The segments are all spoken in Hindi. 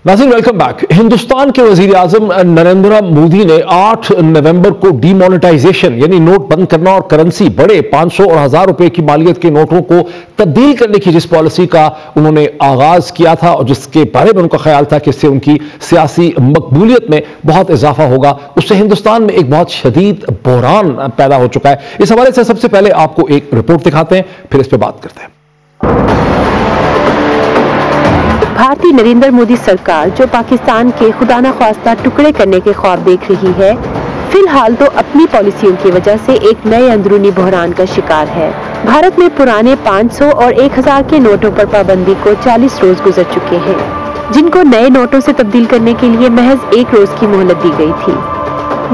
नाज़रीन वेलकम बैक। हिंदुस्तान के वजीर आजम नरेंद्र मोदी ने 8 नवंबर को डीमोनेटाइजेशन यानी नोट बंद करना और करेंसी बड़े 500 और 1000 रुपए की मालियत के नोटों को तब्दील करने की जिस पॉलिसी का उन्होंने आगाज किया था और जिसके बारे में उनका ख्याल था कि इससे उनकी सियासी मकबूलियत में बहुत इजाफा होगा, उससे हिंदुस्तान में एक बहुत शदीद बहरान पैदा हो चुका है। इस हवाले से सबसे पहले आपको एक रिपोर्ट दिखाते हैं, फिर इस पर बात करते हैं। भारतीय नरेंद्र मोदी सरकार जो पाकिस्तान के खुदा न ख्वास्ता टुकड़े करने के ख्वाब देख रही है, फिलहाल तो अपनी पॉलिसियों की वजह से एक नए अंदरूनी बहरान का शिकार है। भारत में पुराने 500 और 1000 के नोटों पर पाबंदी को 40 रोज गुजर चुके हैं, जिनको नए नोटों से तब्दील करने के लिए महज 1 रोज की मोहलत दी गई थी।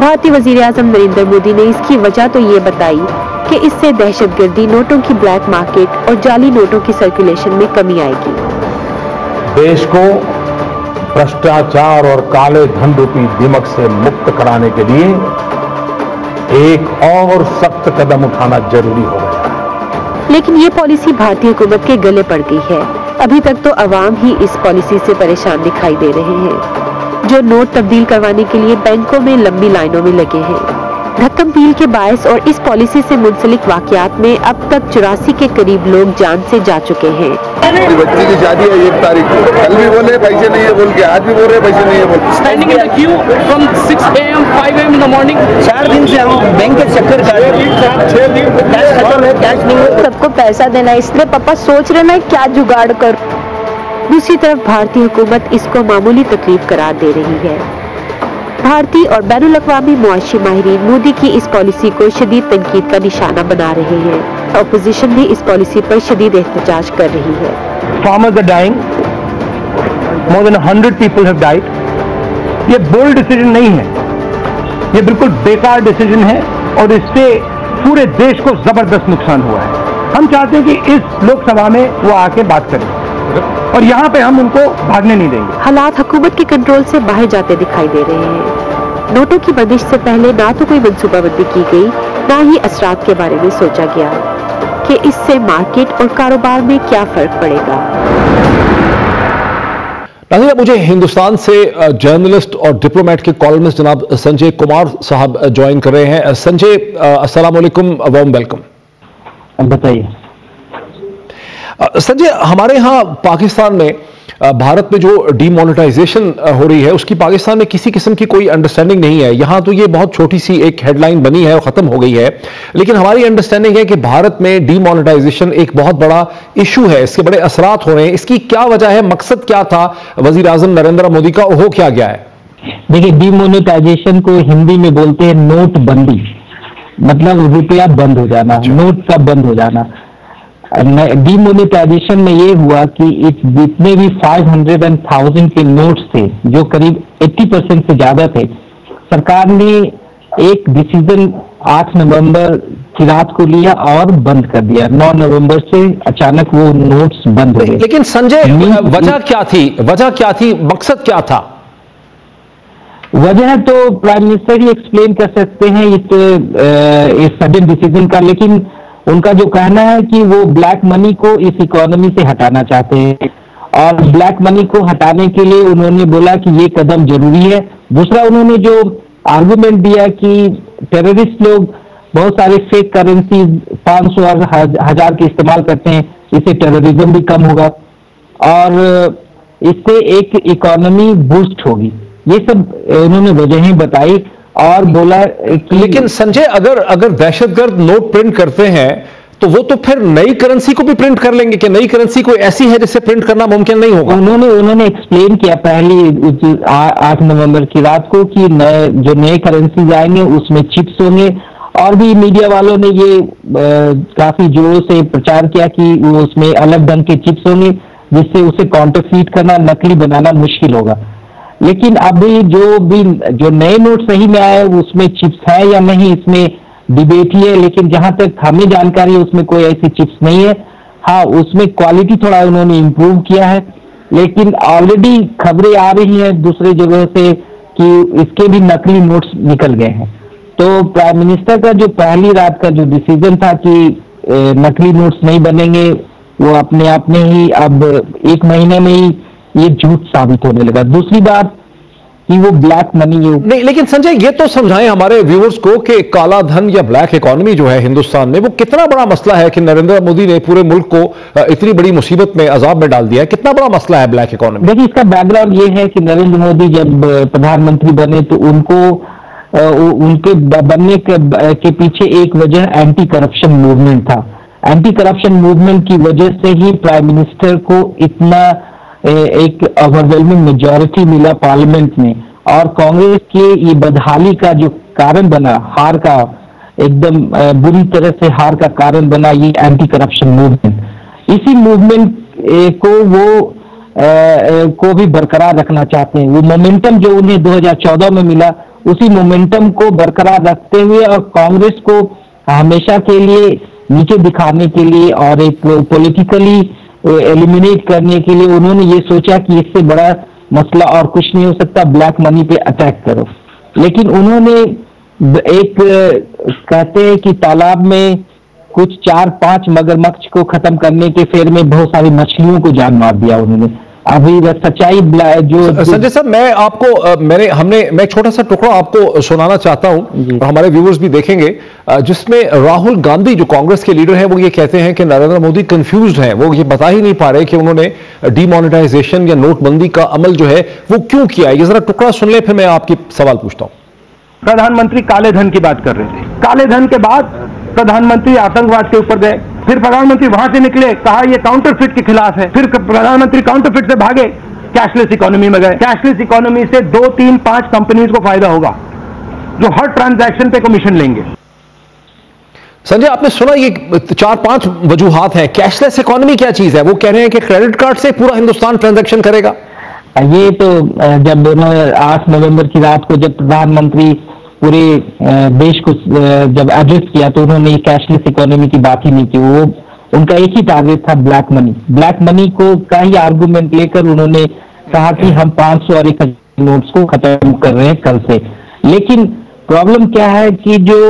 भारतीय वजीर आजम नरेंद्र मोदी ने इसकी वजह तो ये बताई कि इससे दहशतगर्दी, नोटों की ब्लैक मार्केट और जाली नोटों की सर्कुलेशन में कमी आएगी। देश को भ्रष्टाचार और काले धन रूपी दीमक से मुक्त कराने के लिए एक और सख्त कदम उठाना जरूरी हो गया है। लेकिन ये पॉलिसी भारतीय हुकूमत के गले पड़ गई है। अभी तक तो अवाम ही इस पॉलिसी से परेशान दिखाई दे रहे हैं, जो नोट तब्दील करवाने के लिए बैंकों में लंबी लाइनों में लगे हैं। धक्कम पील के बायस और इस पॉलिसी से मुंसलिक वाकयात में अब तक 84 के करीब लोग जान से जा चुके हैं। बच्ची की शादी है 1 तारीख को, कल भी बोले पैसे नहीं है बोल के, आज भी बोल रहे पैसे नहीं है बोल। Standing in the Q from 6 AM 5 AM in the morning. 4 दिन से हम बैंक के चक्कर काट रहे हैं, 6 दिन कैश खत्म है, कैश नहीं है। सबको पैसा देना है, इसलिए पापा सोच रहे मैं क्या जुगाड़ कर। दूसरी तरफ भारतीय हुकूमत इसको मामूली तकलीफ करार दे रही है। भारतीय और बैनुल अक़वामी मुआशी माहिरीन मोदी की इस पॉलिसी को शदीद तनकीद का निशाना बना रहे हैं। ऑपोजिशन भी इस पॉलिसी पर शदीद एहतजाज कर रही है। Farmers are dying, more than 100 people have died. ये बोल्ड डिसीजन नहीं है, ये बिल्कुल बेकार डिसीजन है और इससे पूरे देश को जबरदस्त नुकसान हुआ है। हम चाहते हैं कि इस लोकसभा में वो आके बात करें और यहाँ पे हम उनको भागने नहीं देंगे। हालात हुकूमत के कंट्रोल से बाहर जाते दिखाई दे रहे हैं। नोटों की बंदिश से पहले ना तो कोई मनसूबाबंदी की गई, ना ही असरात के बारे में सोचा गया कि इससे मार्केट और कारोबार में क्या फर्क पड़ेगा। नाज़रीन, मुझे हिंदुस्तान से जर्नलिस्ट और डिप्लोमेट के कॉलमिस्ट जनाब संजय कुमार साहब ज्वाइन कर रहे हैं। संजय, अस्सलाम वालेकुम, वार्म वेलकम। बताइए संजय, हमारे यहाँ पाकिस्तान में भारत में जो डीमोनेटाइजेशन हो रही है उसकी पाकिस्तान में किसी किस्म की कोई अंडरस्टैंडिंग नहीं है। यहाँ तो ये बहुत छोटी सी एक हेडलाइन बनी है और ख़त्म हो गई है, लेकिन हमारी अंडरस्टैंडिंग है कि भारत में डीमोनेटाइजेशन एक बहुत बड़ा इशू है, इसके बड़े असरात हो रहे हैं। इसकी क्या वजह है, मकसद क्या था वजीर आजम नरेंद्र मोदी का, हो क्या गया है? देखिए, डीमोनेटाइजेशन को हिंदी में बोलते हैं नोटबंदी, मतलब रुपया बंद हो जाना, नोट का बंद हो जाना। डीमोनेटाइजेशन में ये हुआ कि जितने भी 500 and 1000 के नोट्स थे, जो करीब 80% से ज्यादा थे, सरकार ने एक डिसीजन 8 नवंबर की रात को लिया और बंद कर दिया। 9 नवंबर से अचानक वो नोट्स बंद हो गए। लेकिन संजय, वजह क्या थी, वजह क्या थी, मकसद क्या था? वजह तो प्राइम मिनिस्टर ही एक्सप्लेन कर सकते हैं इस सडन डिसीजन का, लेकिन उनका जो कहना है कि वो ब्लैक मनी को इस इकोनॉमी से हटाना चाहते हैं और ब्लैक मनी को हटाने के लिए उन्होंने बोला कि ये कदम जरूरी है। दूसरा, उन्होंने जो आर्गुमेंट दिया कि टेररिस्ट लोग बहुत सारे फेक करेंसी 500 और 1000 के इस्तेमाल करते हैं, इससे टेररिज्म भी कम होगा और इससे एक इकोनॉमी बूस्ट होगी। ये सब उन्होंने वजहें बताई और बोला कि लेकिन संजय, अगर दहशतगर्द नोट प्रिंट करते हैं तो वो तो फिर नई करेंसी को भी प्रिंट कर लेंगे कि नई करेंसी कोई ऐसी है जिसे प्रिंट करना मुमकिन नहीं होगा? उन्होंने एक्सप्लेन किया पहली 8 नवंबर की रात को कि जो नए करेंसीज आएंगे उसमें चिप्स होंगे और भी मीडिया वालों ने ये काफी जोरों से प्रचार किया कि उसमें अलग ढंग के चिप्स होंगे जिससे उसे काउंटरफीट करना, नकली बनाना मुश्किल होगा। लेकिन अभी जो नए नोट सही में आए उसमें चिप्स है या नहीं, इसमें डिबेट ही है। लेकिन जहां तक हमें जानकारी है उसमें कोई ऐसी चिप्स नहीं है। हाँ, उसमें क्वालिटी थोड़ा उन्होंने इम्प्रूव किया है, लेकिन ऑलरेडी खबरें आ रही हैं दूसरे जगह से कि इसके भी नकली नोट्स निकल गए हैं। तो प्राइम मिनिस्टर का जो पहली रात का जो डिसीजन था कि नकली नोट्स नहीं बनेंगे, वो अपने आप में ही अब 1 महीने में ही ये झूठ साबित होने लगा। दूसरी बात कि वो ब्लैक मनी नहीं, लेकिन संजय ये तो समझाएं हमारे व्यूअर्स को कि काला धन या ब्लैक इकोनॉमी जो है हिंदुस्तान में, वो कितना बड़ा मसला है कि नरेंद्र मोदी ने पूरे मुल्क को इतनी बड़ी मुसीबत में, अजाब में डाल दिया है। कितना बड़ा मसला है ब्लैक इकोनॉमी? देखिए, इसका बैकग्राउंड ये है कि नरेंद्र मोदी जब प्रधानमंत्री बने तो उनके बनने के पीछे एक वजह एंटी करप्शन मूवमेंट था। एंटी करप्शन मूवमेंट की वजह से ही प्राइम मिनिस्टर को इतना एक ओवरवेलमिंग मेजॉरिटी मिला पार्लियामेंट में, और कांग्रेस के ये बदहाली का जो कारण बना, हार का, एकदम बुरी तरह से हार का कारण बना ये एंटी करप्शन मूवमेंट। इसी मूवमेंट को भी बरकरार रखना चाहते हैं। वो मोमेंटम जो उन्हें 2014 में मिला, उसी मोमेंटम को बरकरार रखते हुए और कांग्रेस को हमेशा के लिए नीचे दिखाने के लिए और एक पॉलिटिकली एलिमिनेट करने के लिए उन्होंने ये सोचा कि इससे बड़ा मसला और कुछ नहीं हो सकता, ब्लैक मनी पे अटैक करो। लेकिन उन्होंने एक कहते हैं कि तालाब में कुछ 4-5 मगरमच्छ को खत्म करने के फेर में बहुत सारी मछलियों को जान मार दिया उन्होंने। अभी सच्चाई जो संजय साहब, मैं आपको मैं छोटा सा टुकड़ा आपको सुनाना चाहता हूं, और हमारे व्यूअर्स भी देखेंगे, जिसमें राहुल गांधी जो कांग्रेस के लीडर हैं वो ये कहते हैं कि नरेंद्र मोदी कंफ्यूज्ड हैं, वो ये बता ही नहीं पा रहे कि उन्होंने डीमोनेटाइजेशन या नोटबंदी का अमल जो है वो क्यों किया है। ये जरा टुकड़ा सुन ले, फिर मैं आपकी सवाल पूछता हूं। प्रधानमंत्री काले धन की बात कर रहे थे। काले धन के बाद प्रधानमंत्री आतंकवाद के ऊपर गए, फिर प्रधानमंत्री वहां से निकले, कहा यह काउंटरफिट के खिलाफ है, फिर प्रधानमंत्री काउंटरफिट से भागे, कैशलेस इकोनॉमी में गए। कैशलेस इकोनॉमी से 2, 3, 5 कंपनीज को फायदा होगा जो हर ट्रांजैक्शन पे कमीशन लेंगे। संजय, आपने सुना ये 4-5 वजूहात हैं। कैशलेस इकोनॉमी क्या चीज है? वो कह रहे हैं कि क्रेडिट कार्ड से पूरा हिंदुस्तान ट्रांजैक्शन करेगा। ये तो जब 8 नवंबर की रात को जब प्रधानमंत्री पूरे देश को जब एड्रेस किया तो उन्होंने कैशलेस इकोनॉमी की बात ही नहीं की। वो उनका एक ही टारगेट था, ब्लैक मनी। ब्लैक मनी को का ही आर्गुमेंट लेकर उन्होंने कहा कि हम 500 और 1000 नोट्स को खत्म कर रहे हैं कल से। लेकिन प्रॉब्लम क्या है कि जो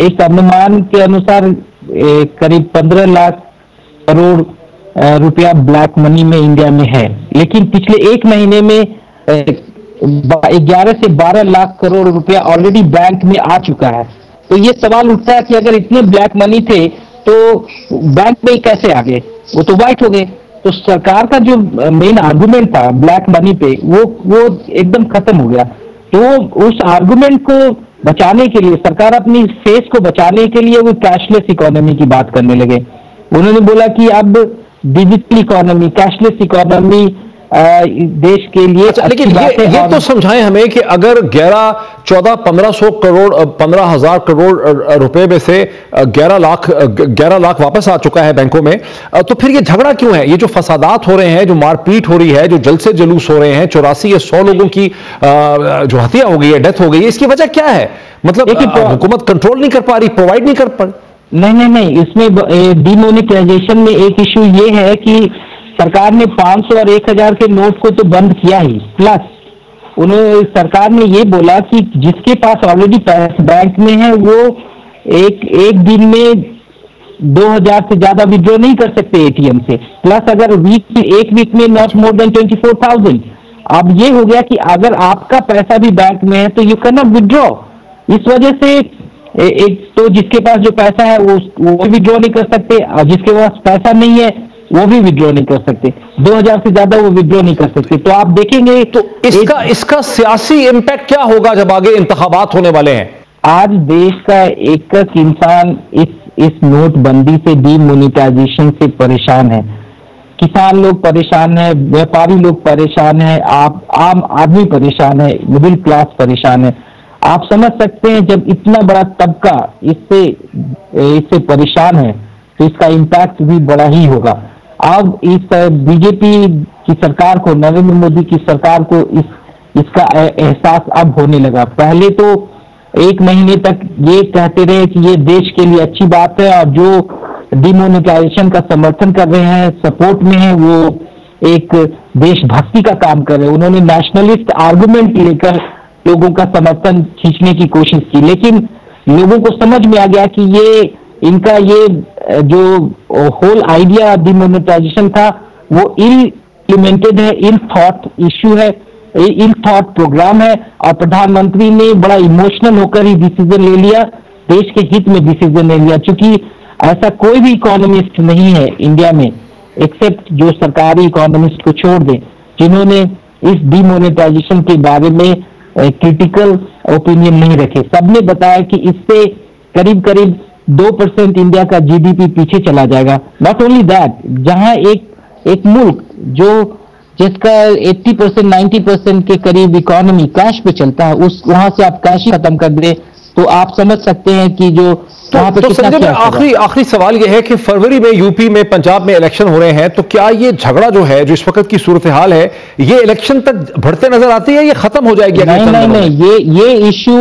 एक अनुमान के अनुसार करीब 15 लाख करोड़ रुपया ब्लैक मनी में इंडिया में है, लेकिन पिछले एक महीने में 11 से 12 लाख करोड़ रुपया ऑलरेडी बैंक में आ चुका है। तो ये सवाल उठता है कि अगर इतने ब्लैक मनी थे तो बैंक में कैसे आ गए? वो तो वाइट हो गए। तो सरकार का जो मेन आर्गुमेंट था ब्लैक मनी पे वो एकदम खत्म हो गया। तो उस आर्गुमेंट को बचाने के लिए सरकार अपनी फेस को बचाने के लिए वो कैशलेस इकोनॉमी की बात करने लगे। उन्होंने बोला कि अब डिजिटल इकोनॉमी, कैशलेस इकोनॉमी देश के लिए। अच्छा, लेकिन ये तो समझाएं हमें कि अगर 11, 14, 1500 करोड़ 15,000 करोड़ रुपए में से 11 लाख वापस आ चुका है बैंकों में, तो फिर ये झगड़ा क्यों है? ये जो फसादात हो रहे हैं, जो मारपीट हो रही है, जो जलसे जुलूस हो रहे हैं, 84 या 100 लोगों की जो हत्या हो गई है, डेथ हो गई है, इसकी वजह क्या है? मतलब हुकूमत कंट्रोल नहीं कर पा रही, प्रोवाइड नहीं कर पा रही? नहीं, इसमें डीमोनेटाइजेशन में एक इश्यू ये है कि सरकार ने 500 और 1000 के नोट को तो बंद किया ही, प्लस उन्होंने सरकार ने ये बोला कि जिसके पास ऑलरेडी पैसे बैंक में है वो एक दिन में 2000 से ज्यादा विड्रॉ नहीं कर सकते एटीएम से, प्लस अगर एक वीक में नॉट मोर देन 24,000। अब ये हो गया कि अगर आपका पैसा भी बैंक में है तो यू कैन नॉट विड्रॉ। इस वजह से एक तो जिसके पास जो पैसा है वो विड्रॉ नहीं कर सकते, और जिसके पास पैसा नहीं है वो भी विड्रॉ नहीं कर सकते। 2000 से ज्यादा वो विड्रॉ नहीं कर सकते। तो आप देखेंगे तो इसका सियासी इंपैक्ट क्या होगा जब आगे इंतखाबात होने वाले हैं? आज देश का एक इंसान इस नोटबंदी से, डीमोनेटाइजेशन से परेशान है। किसान लोग परेशान है, व्यापारी लोग परेशान है, आम आदमी परेशान है, मिडिल क्लास परेशान है। आप समझ सकते हैं जब इतना बड़ा तबका इससे परेशान है तो इसका इम्पैक्ट भी बड़ा ही होगा। अब इस बीजेपी की सरकार को, नरेंद्र मोदी की सरकार को इसका एहसास अब होने लगा। पहले तो एक महीने तक ये कहते रहे कि ये देश के लिए अच्छी बात है, और जो डिमोनेटाइजेशन का समर्थन कर रहे हैं, सपोर्ट में है, वो एक देशभक्ति का काम कर रहे हैं। उन्होंने नेशनलिस्ट आर्गुमेंट लेकर लोगों का समर्थन खींचने की कोशिश की, लेकिन लोगों को समझ में आ गया कि इनका ये जो होल आइडिया डिमोनेटाइजेशन था वो इम्प्लीमेंटेड है, इन थॉट इश्यू है, इन थॉट प्रोग्राम है, और प्रधानमंत्री ने बड़ा इमोशनल होकर ही डिसीजन ले लिया, देश के हित में डिसीजन ले लिया। चूंकि ऐसा कोई भी इकोनॉमिस्ट नहीं है इंडिया में, एक्सेप्ट जो सरकारी इकोनॉमिस्ट को छोड़ दें, जिन्होंने इस डीमोनेटाइजेशन के बारे में क्रिटिकल ओपिनियन नहीं रखे। सबने बताया कि इससे करीब करीब 2% इंडिया का जीडीपी पीछे चला जाएगा। नॉट ओनली दैट, जहां एक मुल्क जो जिसका 80% 90% के करीब इकोनॉमी कैश पे चलता है, उस वहां से आप कैश ही खत्म कर दे तो आप समझ सकते हैं कि जो तो संजय में आखिरी सवाल यह है कि फरवरी में यूपी में, पंजाब में इलेक्शन हो रहे हैं, तो क्या ये झगड़ा जो है, जो इस वक्त की सूरत हाल है, ये इलेक्शन तक बढ़ते नजर आती है, ये खत्म हो जाएगी? नहीं, ये इश्यू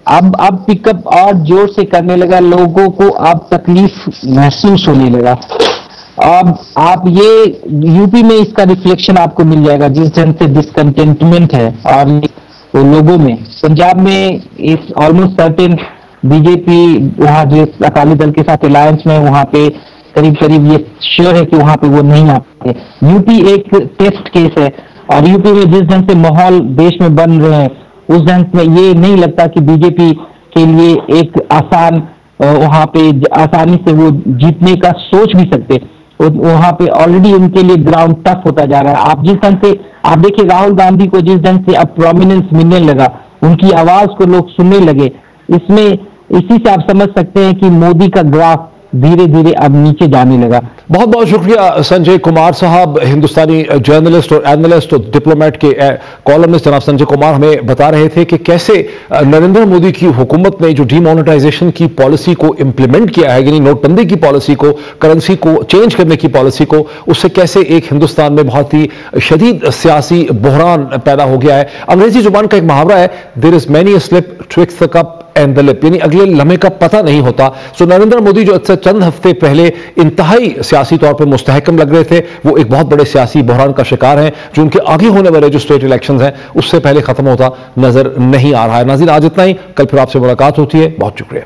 अब पिकअप और जोर से करने लगा, लोगों को अब तकलीफ महसूस होने लगा। अब आप ये यूपी में इसका रिफ्लेक्शन आपको मिल जाएगा, जिस ढंग से डिसकंटेंटमेंट है और वो लोगों में। पंजाब में इस ऑलमोस्ट सर्टेन बीजेपी वहां जो अकाली दल के साथ अलायंस में, वहां पे करीब ये श्योर है कि वहां पे वो नहीं आते। यूपी एक टेस्ट केस है, और यूपी में जिस ढंग से माहौल देश में बन रहे हैं, उस ढंग में ये नहीं लगता कि बीजेपी के लिए एक आसान वहां पे आसानी से वो जीतने का सोच भी सकते। वहां पे ऑलरेडी उनके लिए ग्राउंड टफ होता जा रहा है। आप जिस ढंग से आप देखिए, राहुल गांधी को जिस ढंग से अब प्रोमिनेंस मिलने लगा, उनकी आवाज को लोग सुनने लगे, इसी से आप समझ सकते हैं कि मोदी का ग्राफ धीरे धीरे अब नीचे जाने लगा। बहुत बहुत शुक्रिया संजय कुमार साहब, हिंदुस्तानी जर्नलिस्ट और एनालिस्ट और डिप्लोमेट के कॉलमिस्ट जनाब संजय कुमार हमें बता रहे थे कि कैसे नरेंद्र मोदी की हुकूमत ने जो डीमोनेटाइजेशन की पॉलिसी को इंप्लीमेंट किया है, यानी नोटबंदी की पॉलिसी को, करेंसी को चेंज करने की पॉलिसी को, उससे कैसे एक हिंदुस्तान में बहुत ही शदीद सियासी बहरान पैदा हो गया है। अंग्रेजी जुबान का एक मुहावरा है, there is many a slip twixt the cup and the lip, यानी अगले लम्हे का पता नहीं होता। सो नरेंद्र मोदी जो चंद हफ्ते पहले इंतहाई सियासी तौर पर मुस्तहकम लग रहे थे, वो एक बहुत बड़े सियासी बहरान का शिकार हैं, जो उनके आगे होने वाले जो स्टेट इलेक्शंस हैं उससे पहले खत्म होता नजर नहीं आ रहा है। नाज़रीन, आज इतना ही, कल फिर आपसे मुलाकात होती है। बहुत शुक्रिया।